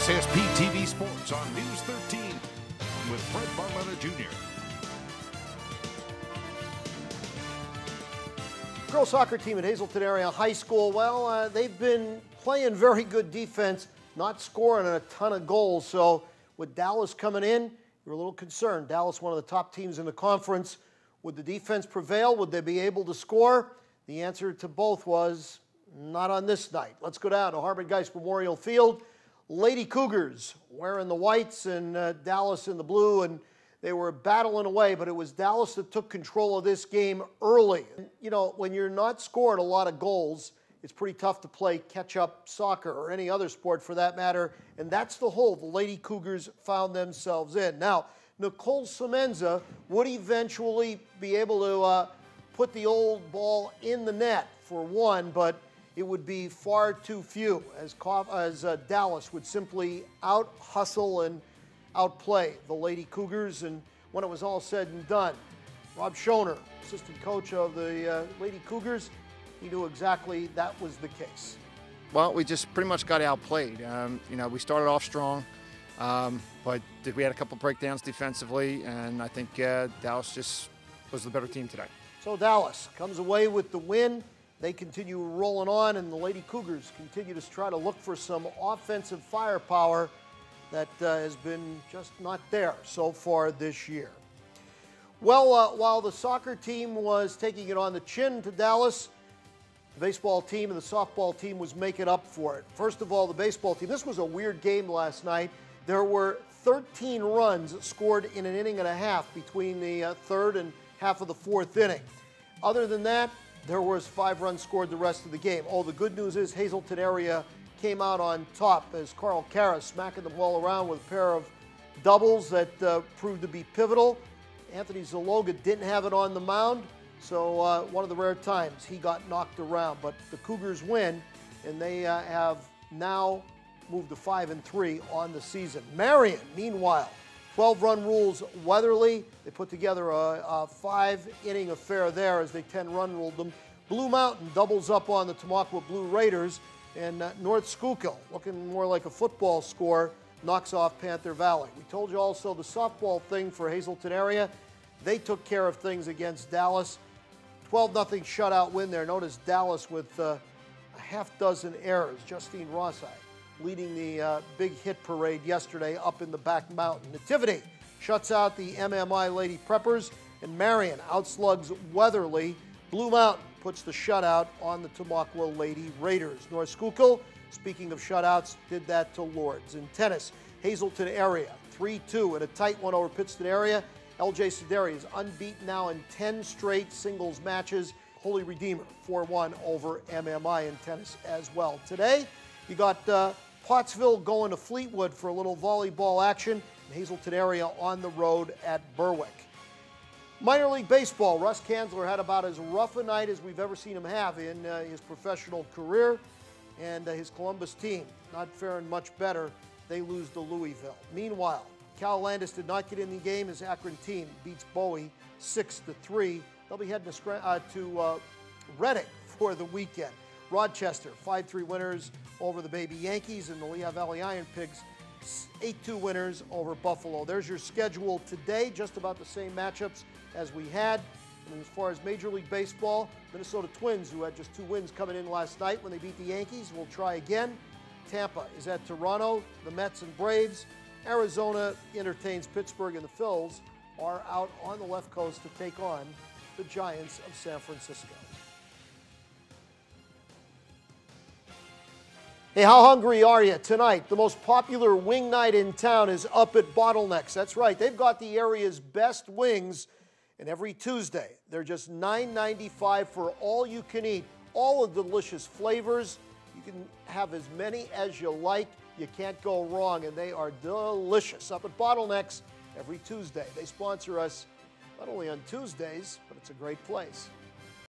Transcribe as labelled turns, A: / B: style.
A: SSP TV Sports on News 13 with Fred Barletta Jr.
B: Girls soccer team at Hazleton Area High School, well, they've been playing very good defense, not scoring a ton of goals. So with Dallas coming in, you're a little concerned. Dallas, one of the top teams in the conference. Would the defense prevail? Would they be able to score? The answer to both was not on this night. Let's go down to Harvard Geist Memorial Field. Lady Cougars wearing the whites and Dallas in the blue, and they were battling away, but it was Dallas that took control of this game early. You know, when you're not scoring a lot of goals, it's pretty tough to play catch-up soccer or any other sport for that matter, and that's the hole the Lady Cougars found themselves in. Now, Nicole Semenza would eventually be able to put the old ball in the net for one, but it would be far too few as Dallas would simply out-hustle and outplay the Lady Cougars. And when it was all said and done, Rob Schoner, assistant coach of the Lady Cougars, he knew exactly that was the case.
C: Well, we just pretty much got outplayed. You know, we started off strong, but we had a couple breakdowns defensively, and I think Dallas just was the better team today.
B: So Dallas comes away with the win. They continue rolling on, and the Lady Cougars continue to try to look for some offensive firepower that has been just not there so far this year. Well, while the soccer team was taking it on the chin to Dallas, the baseball team and the softball team was making up for it. First of all, the baseball team, this was a weird game last night. There were 13 runs scored in an inning and a half between the third and half of the fourth inning. Other than that, there was 5 runs scored the rest of the game. Oh, the good news is Hazleton Area came out on top as Carl Karras smacking the ball around with a pair of doubles that proved to be pivotal. Anthony Zaloga didn't have it on the mound, so one of the rare times he got knocked around. But the Cougars win, and they have now moved to 5-3 on the season. Marian, meanwhile, 12-run rules Weatherly. They put together a 5-inning affair there as they 10-run ruled them. Blue Mountain doubles up on the Tamaqua Blue Raiders, and North Schuylkill, looking more like a football score, knocks off Panther Valley. We told you also the softball thing for Hazleton Area. They took care of things against Dallas. 12-0 shutout win there. Notice Dallas with a half dozen errors. Justine Rossite leading the big hit parade yesterday up in the back mountain. Nativity shuts out the MMI Lady Preppers, and Marian outslugs Weatherly. Blue Mountain puts the shutout on the Tamaqua Lady Raiders. North Schuylkill, speaking of shutouts, did that to Lords. In tennis, Hazleton Area 3-2 in a tight one over Pittston Area. LJ Sederi is unbeaten now in 10 straight singles matches. Holy Redeemer 4-1 over MMI in tennis as well. Today, you got Pottsville going to Fleetwood for a little volleyball action. Hazleton Area on the road at Berwick. Minor League Baseball, Russ Kanzler had about as rough a night as we've ever seen him have in his professional career, and his Columbus team not faring much better. They lose to Louisville. Meanwhile, Cal Landis did not get in the game. His Akron team beats Bowie 6-3. They'll be heading to Reading for the weekend. Rochester, 5-3 winners over the Baby Yankees, and the Lehigh Valley Iron Pigs, 8-2 winners over Buffalo. There's your schedule today, just about the same matchups as we had. And as far as Major League Baseball, Minnesota Twins, who had just 2 wins coming in last night when they beat the Yankees, will try again. Tampa is at Toronto, the Mets and Braves. Arizona entertains Pittsburgh, and the Phils are out on the left coast to take on the Giants of San Francisco. Hey, how hungry are you tonight? The most popular wing night in town is up at Bottlenecks. That's right, they've got the area's best wings, and every Tuesday, they're just $9.95 for all you can eat. All the delicious flavors. You can have as many as you like. You can't go wrong, and they are delicious. Up at Bottlenecks every Tuesday. They sponsor us not only on Tuesdays, but it's a great place.